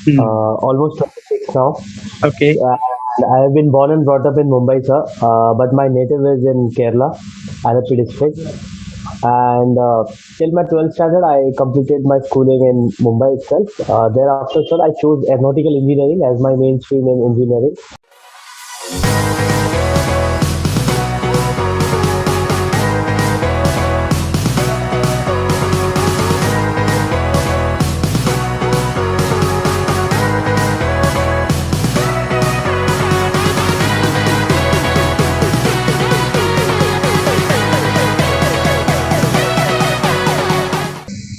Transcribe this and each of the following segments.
Hmm. almost 26 now. Okay. And I have been born and brought up in Mumbai, sir. But my native is in Kerala, Alapi district. And till my 12th standard, I completed my schooling in Mumbai itself. Thereafter, sir, I chose aeronautical engineering as my mainstream in engineering.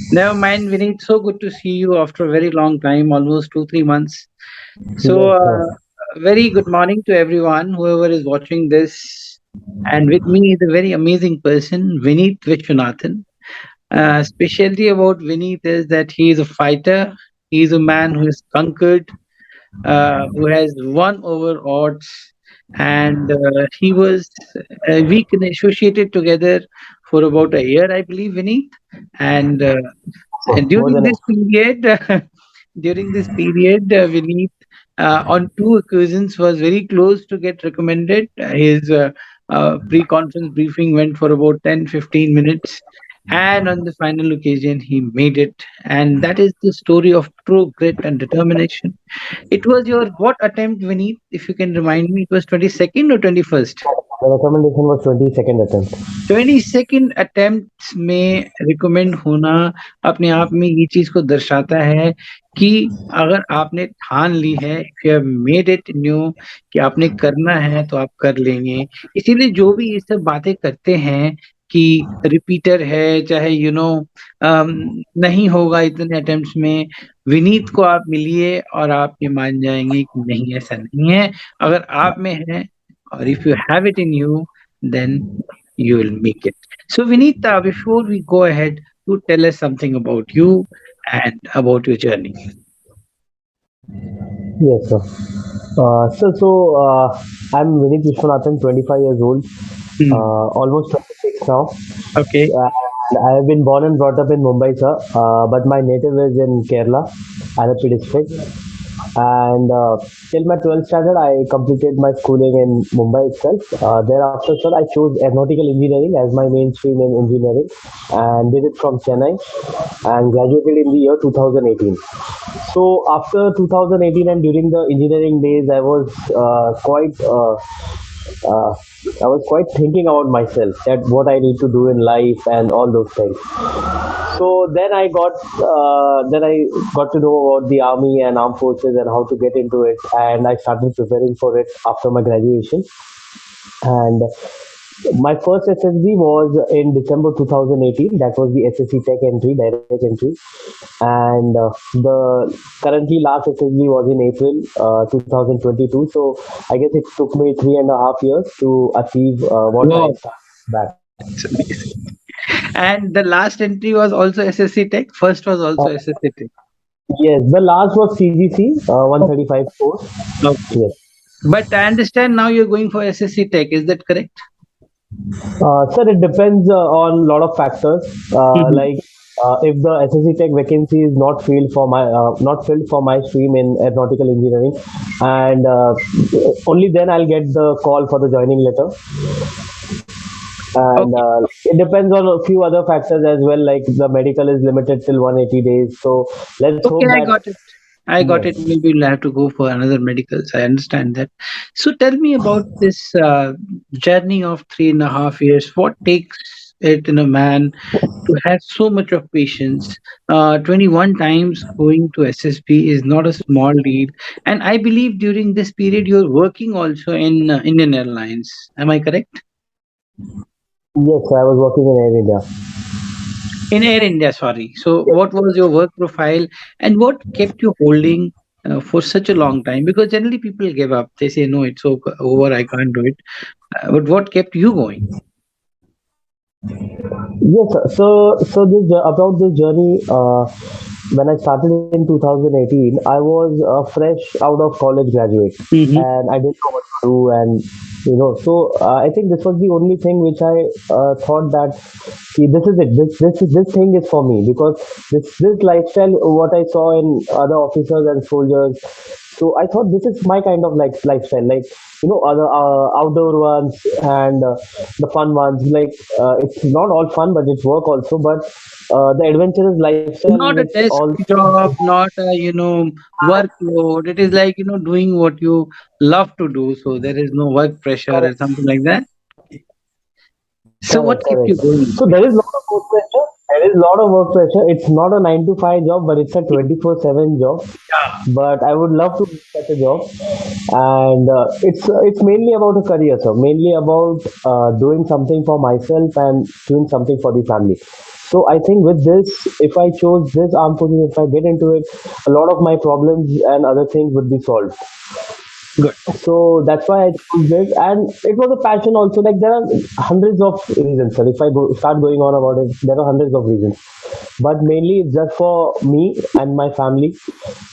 Never mind, Vinith. So good to see you after a very long time, almost 2, 3 months. So, Yes, sir. very good morning to everyone, whoever is watching this. And with me is a very amazing person, Vinith Vishwanathan. Specialty about Vinith is that he is a fighter. He is a man who has conquered, who has won over odds, and he was we can associated together for about a year, I believe, Vinith. And and More during than this period, during this period, Vinith, on two occasions, was very close to get recommended. His pre-conference briefing went for about 10, 15 minutes, and on the final occasion, he made it. And that is the story of true grit and determination. It was your what attempt, Vinith? If you can remind me, it was 22nd or 21st? the recommendation was 22nd attempt. 22nd attempt में recommend होना अपने आप में ये चीज को दर्शाता है कि अगर आपने ठान ली है, if you have made it new कि आपने करना है तो आप कर लेंगे। इसीलिए जो भी ये सब बातें करते हैं कि रिपीटर है, चाहे नहीं होगा इतने अटेम्प्ट्स में, विनीत को आप मिलिए और आप ये मान जाएंगे कि नहीं, ऐसा नहीं है। अगर आप में है और if you have it in you, then you will make it. So, Vinita, before we go ahead, to tell us something about you and about your journey. Yes, sir. I'm Vinith Vishwanathan, 25 years old, Hmm. almost 26 now. Okay. And I have been born and brought up in Mumbai, sir. But my native is in Kerala, Alapi district. And till my 12th standard, I completed my schooling in Mumbai itself. Thereafter, sir, I chose aeronautical engineering as my mainstream in engineering and did it from Chennai and graduated in the year 2018. So after 2018 and during the engineering days, uh, I was quite thinking about myself that what I need to do in life and all those things. So then I got to know about the army and armed forces and how to get into it, and I started preparing for it after my graduation. And my first SSB was in December 2018. That was the SSC Tech entry, direct entry, and the currently last SSB was in April 2022. So I guess it took me 3.5 years to achieve what I Wow. started back. It's amazing. And the last entry was also SSC Tech. First was also Uh, SSC Tech. yes, the last was CGC 135 course. Okay. Yes. But I understand now you're going for SSC Tech. Is that correct? Sir, it depends on a lot of factors. Mhm. Like if the SSC Tech vacancy is not filled for my stream in aeronautical engineering, and only then I'll get the call for the joining letter. And Okay. it depends on a few other factors as well. Like the medical is limited till 180 days. So let's Okay, hope I that got it. I got it. yes. Maybe you'll have to go for another medicals. I understand that. So tell me about this journey of 3.5 years. What takes it in a man to have so much of patience? 21 times going to SSP is not a small deal. And I believe during this period you're working also in Indian Airlines. Am I correct? Yes, I was working in Air India. In Air India, sorry. So, what was your work profile and what kept you holding for such a long time? Because generally people give up. They say, no, it's over, I can't do it. But what kept you going? Yes, sir. About this journey, when I started in 2018, I was fresh out of college graduate, Hmm. and I didn't know what to do. And So I think this was the only thing which I thought that, see, this is it, this thing is for me, because this lifestyle what I saw in other officers and soldiers. So I thought this is my kind of like lifestyle, like other outdoor ones, and the fun ones, like it's not all fun but it's work also, but the adventurous lifestyle Not which a desk also. job, not a, workload. It is like, doing what you love to do. So there is no work pressure or Correct. something like that. So what Correct, kept correct. you going? So there is a lot of work pressure. There is a lot of work pressure. It's not a 9 to 5 job, but it's a 24/7 job. But I would love to do such a job, and it's mainly about a career, sir. Mainly about doing something for myself and doing something for the family. So I think with this, if I chose this armed forces, if I get into it, a lot of my problems and other things would be solved. Good. So that's why I chose this, and it was a passion also. Like there are hundreds of reasons, sir. If I start going on about it, there are hundreds of reasons, but mainly it's just for me and my family.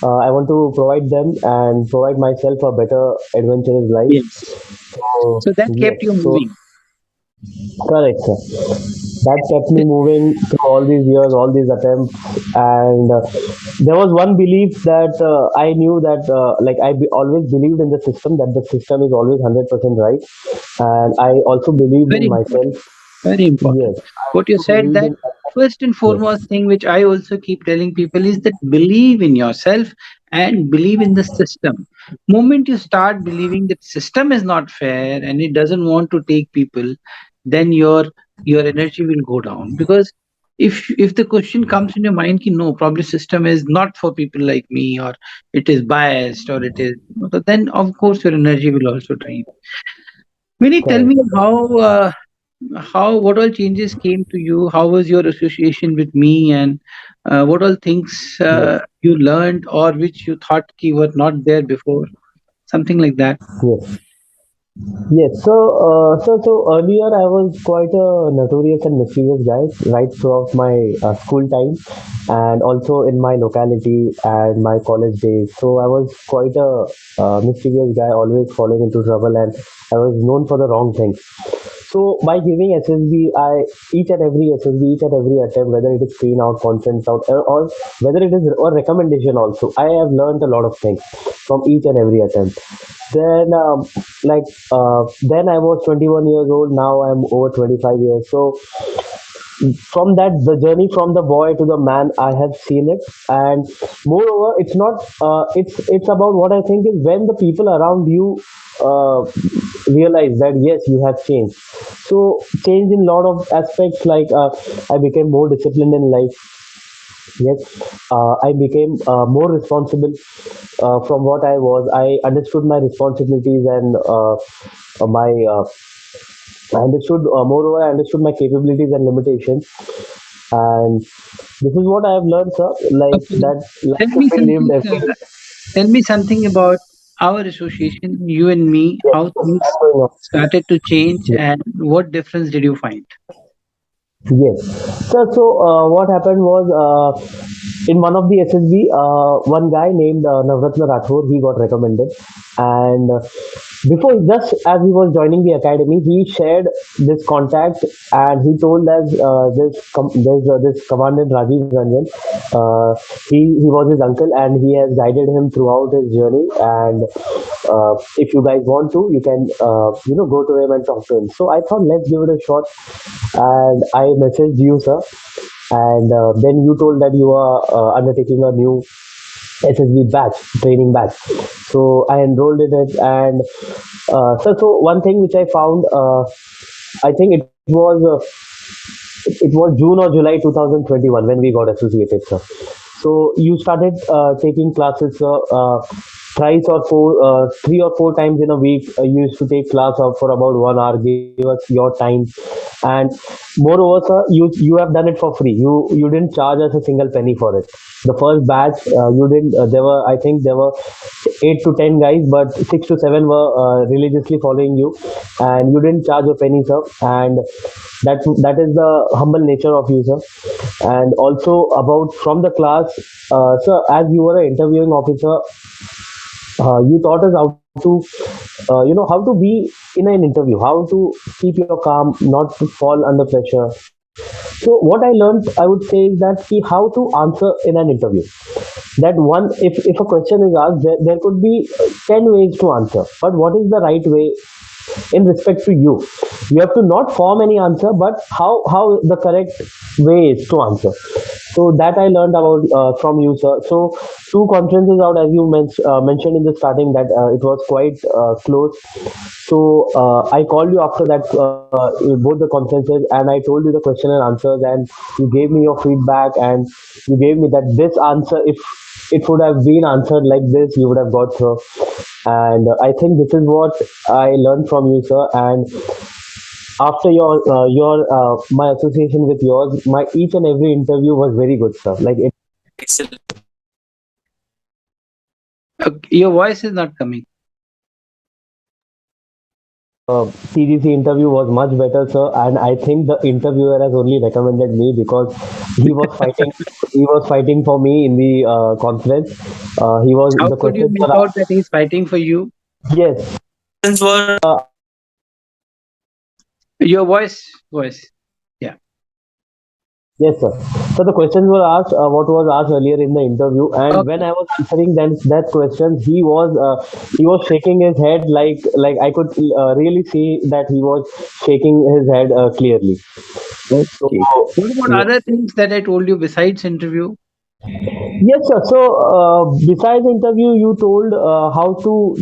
I want to provide them and provide myself a better adventurous life. Yes. So So that yes, kept you so moving. correct, sir. That kept me moving through all these years, all these attempts, and there was one belief that I knew that, like always believed in the system, that the system is always 100% right, and I also believed Very in important. myself. Very important. Yes, I What you also said, believed that in myself. first and Yes, foremost thing which I also keep telling people is that believe in yourself and believe in the system. Moment you start believing that system is not fair and it doesn't want to take people, then your energy will go down. Because if the question comes in your mind ki no, probably system is not for people like me, or it is biased, or it is, so then of course your energy will also drain. Vinny, tell me correct. how what all changes came to you? How was your association with me, and what all things Yes, you learned or which you thought ki were not there before? Something like that. yes. Yes, so earlier I was quite a notorious and mischievous guy right throughout my school time, and also in my locality and my college days. So I was quite a mischievous guy, always falling into trouble, and I was known for the wrong things. So by giving SSB, each and every SSB, each and every attempt, whether it is screen out, conference out, or whether it is or recommendation also, I have learned a lot of things from each and every attempt. Then, like, then I was 21 years old. Now I'm over 25 years. So from that, the journey from the boy to the man, I have seen it. And moreover, it's not. It's about what I think is when the people around you uh, realize that yes, you have changed. So change in a lot of aspects. Like I became more disciplined in life. Yes, I became more responsible from what I was. I understood my responsibilities and my I understood, moreover, I understood my capabilities and limitations. And this is what I have learned, sir. Like Okay. that Tell life me should be lived something. every day. Tell me something about our association, you and me. Yes, How yes, things I'm going on. started to change, Yes. and what difference did you find? Yes. So what happened was, in one of the SSB, one guy named Navratna Rathore, he got recommended. And before, just as he was joining the academy, he shared this contact, and he told us there's this Commandant Rajiv Ranjan. He was his uncle, and he has guided him throughout his journey. And if you guys want to, you can go to him and talk to him. So I thought, let's give it a shot, and I messaged you, sir, and then you told that you are undertaking a new SSB batch, training batch. So I enrolled in it, and so one thing which I found, I think it was June or July 2021 when we got associated, sir. So you started taking classes, sir. Thrice or four, 3 or 4 times in a week. You used to take class out for about 1 hour. Give us your time, and moreover, sir, you have done it for free. You didn't charge us a single penny for it. The first batch, you didn't. There were, I think there were 8 to 10 guys, but 6 to 7 were religiously following you, and you didn't charge a penny, sir. And that is the humble nature of you, sir. And also about from the class, sir, as you were an interviewing officer, you taught us how to how to be in an interview, how to keep your calm, not to fall under pressure. So what I learned, I would say, is that how to answer in an interview. That one, if a question is asked, there could be 10 ways to answer, but what is the right way in respect to you? You have to not form any answer, but how the correct way is to answer. So that I learned about from you, sir. So two conferences out, as you mentioned in the starting, that it was quite close. So I called you after that, both the conferences, and I told you the question and answers, and you gave me your feedback, and you gave me that this answer, if it would have been answered like this, you would have got through. And I think this is what I learned from you, sir. And after your my association with yours, my each and every interview was very good, sir. Like it, Okay, your voice is not coming. TGC interview was much better, sir. And I think the interviewer has only recommended me because he was fighting. He was fighting for me in the conference. He was How the could you questions make were out asked. that he's fighting for you? Yes, Your voice. Yeah. yes, sir. So the questions were asked, what was asked earlier in the interview, and when Okay. I was answering that question, he was shaking his head, like I could really see that he was shaking his head clearly. So Okay. What about yes. other things that I told you besides interview? Yes, sir. So, besides interview, you told how to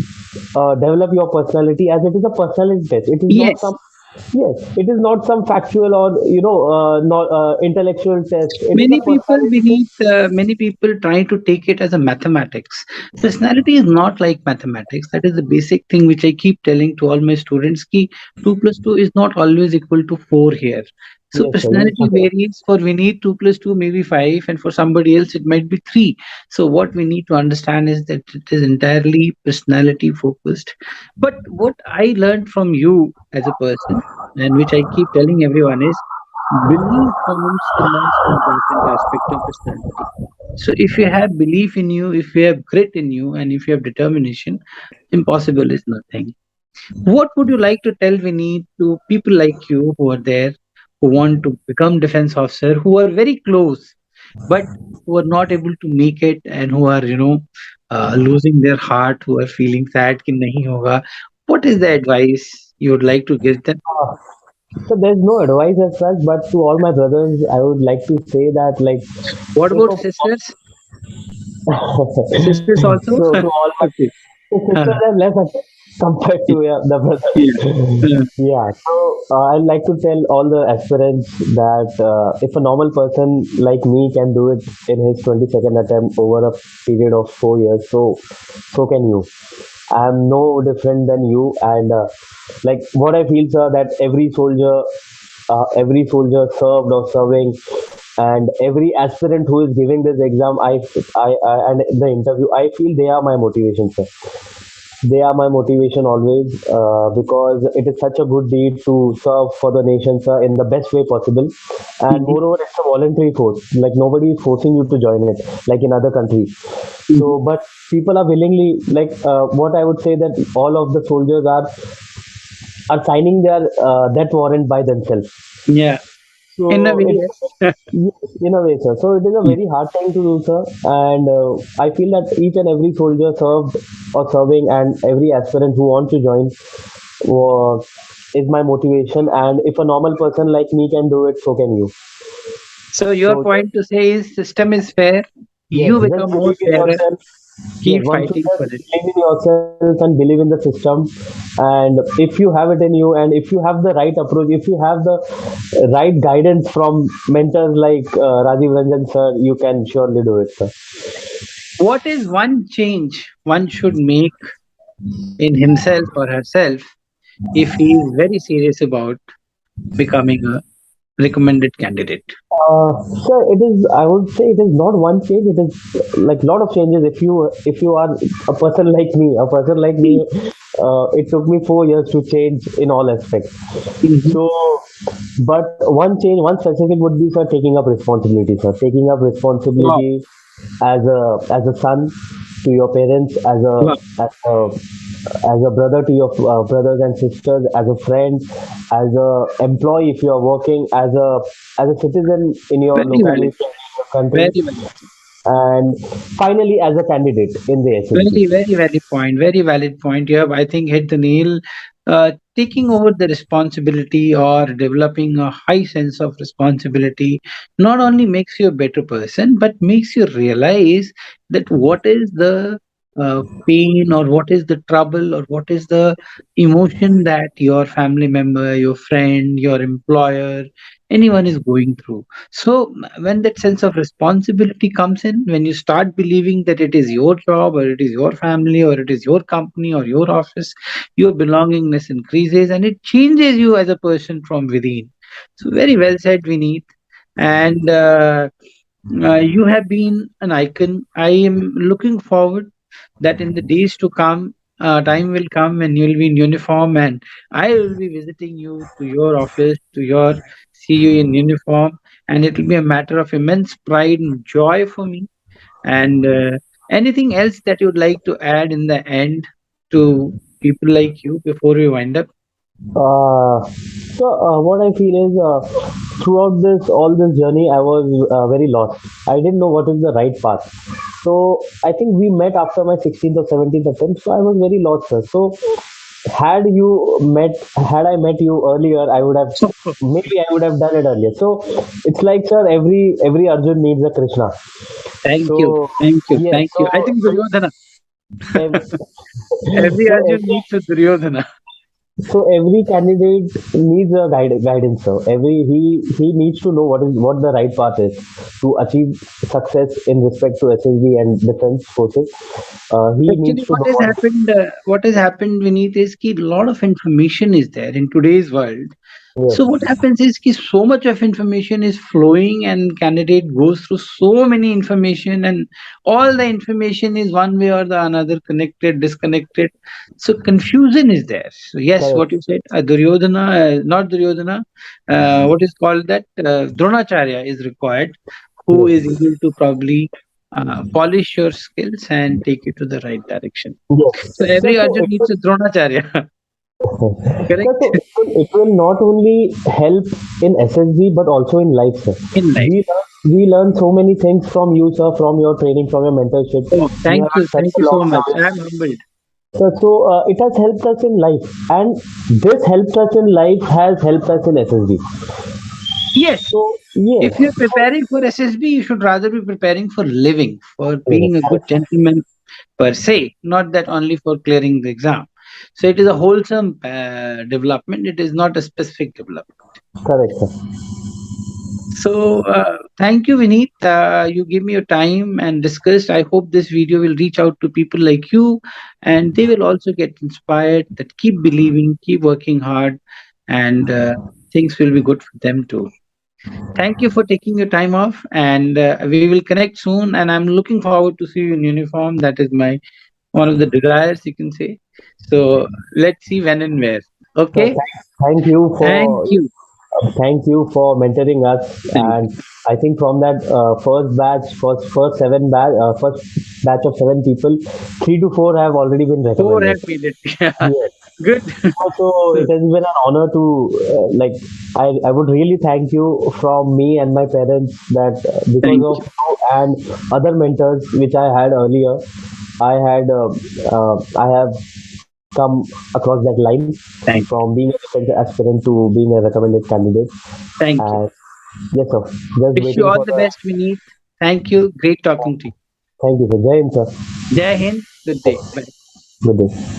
develop your personality, as it is a personality test. It is not Yes. some, yes, it is not some factual or not intellectual test. It is a personality test. Many people try to take it as a mathematics. Personality is not like mathematics. That is the basic thing which I keep telling to all my students. Ki 2 plus 2 is not always equal to 4 here. So Yes, sir. Yes, personality sir. varies. For Vinith, 2 plus 2 maybe 5, and for somebody else it might be 3. So what we need to understand is that it is entirely personality focused. But what I learned from you as a person, and which I keep telling everyone, is belief forms the most important aspect of personality. So if you have belief in you, if you have grit in you, and if you have determination, impossible is nothing. What would you like to tell Vinny to people like you who are there, who want to become defense officer, who are very close, but who are not able to make it, and who are, losing their heart, who are feeling sad ki nahi hoga? What is the advice you would like to give them? So there's no advice as such, but to all my brothers, I would like to say that, like, What if about a sisters? Sisters also? so to all my Okay. sisters and less compared to the Yeah. brothers. Uh, Yeah, so I'd like to tell all the aspirants that if a normal person like me can do it in his 22nd attempt over a period of 4 years, so can you. I'm no different than you, and like what I feel, sir, that every soldier served or serving, and every aspirant who is giving this exam, and the interview, I feel they are my motivation, sir. They are my motivation always, because it is such a good deed to serve for the nation, sir, in the best way possible. And mhm, moreover, it's a voluntary force. Like nobody is forcing you to join it, like in other countries. mhm. So, but people are willingly, like what I would say, that all of the soldiers are signing their death warrant by themselves. Yeah, in a So way, it's, yes. yes, in a way, sir. So it is a Mm. very hard thing to do, sir. And I feel that each and every soldier served or serving, and every aspirant who wants to join, uh, is my motivation. And if a normal person like me can do it, so can you. So your So point to say is system is fair. yes, You just become more believe in fairer. yourself. Yes, Keep one should fighting for just it. believe in yourself and believe in the system. And if you have it in you, and if you have the right approach, if you have the right guidance from mentors like Rajiv Ranjan sir, you can surely do it, sir. What is one change one should make in himself or herself if he is very serious about becoming a recommended candidate? So it is. I would say it is not one change. It is like lot of changes. If you are a person like me, it took me 4 years to change in all aspects. Mhm. So, but one change, one specific would be, sir, taking up responsibility, sir. Taking up Wow. responsibility as a son to your parents, Wow. as a as a brother to your brothers and sisters, as a friend, as a employee if you are working, as a citizen in your Very valid, locality, in your country, very valid. and finally as a candidate in the SSB. Very, very valid point. Very valid point. You have, I think, hit the nail. Taking over the responsibility or developing a high sense of responsibility not only makes you a better person, but makes you realize that what is the pain or what is the trouble or what is the emotion that your family member, your friend, your employer, anyone is going through. So, when that sense of responsibility comes in, when you start believing that it is your job or it is your family or it is your company or your office, your belongingness increases and it changes you as a person from within. So, very well said, Vineet. And you have been an icon. I am looking forward that in the days to come, time will come when you'll be in uniform and I will be visiting you to your office, to your see you in uniform, and it will be a matter of immense pride and joy for me. And anything else that you'd like to add in the end to people like you before we wind up? Uh, what I feel is throughout this all this journey, I was very lost. I didn't know what is the right path. So I think we met after my 16th or 17th attempt. So I was very lost, sir. So had I met you earlier, I would have maybe I would have done it earlier. So it's like, sir, every Arjun needs a Krishna. Thank you. So Thank you. yes, Thank you. I think Duryodhana. ev- Every so Arjun needs a Duryodhana. every candidate needs a guidance. So he needs to know what the right path is to achieve success in respect to SSB and defense forces. He needs Actually, to know what. what has happened, Vineet, is that a lot of information is there in today's world. So what Yes, happens is that so much of information is flowing and candidate goes through so many information and all the information is one way or the another connected, disconnected. So confusion is there. So yes, correct. what you said, Duryodhana, not Duryodhana, what is called that, Dronacharya is required, who is Yes, able to probably polish your skills and take you to the right direction. yes. So Sir, every so Arjun needs a Dronacharya, sir, correct? it will not only help in SSB but also in life, sir. In life. We learn so many things from you, sir, from your training, from your mentorship. Oh, You have such thank a you long so much. service. I'm humbled. So it has helped us in life, and this helped us in life has helped us in SSB. Yes, So yes, if you're preparing for SSB, you should rather be preparing for living, for being a good correct, gentleman per se, not that only for clearing the exam. So it is a wholesome development. It is not a specific development. correct, sir. So thank you, Vineet. You give me your time and discussed. I hope this video will reach out to people like you, and they will also get inspired. That keep believing, keep working hard, and things will be good for them too. Thank you for taking your time off, and we will connect soon. And I'm looking forward to see you in uniform. That is my one of the desires, you can say. So let's see when and where. So Okay. thank you Thank for you. mentoring us. Thank And I think from that first batch of 7 people, 3 to 4 have already been you. Four recommended. have made it. Yeah. Yes. Good. So So it has been an honor to like I would really thank you from me and my parents that because thank of you. you and other mentors which I had earlier, I have come across that line Thank from being a defense aspirant to being a recommended candidate. thank you. And yes, sir. Just Wish you waiting all for the the. best, Vineet. Thank you. Great talking to you. Thank you, sir. Jai Hind, sir. Jai Hind. Good day. Bye. Good day.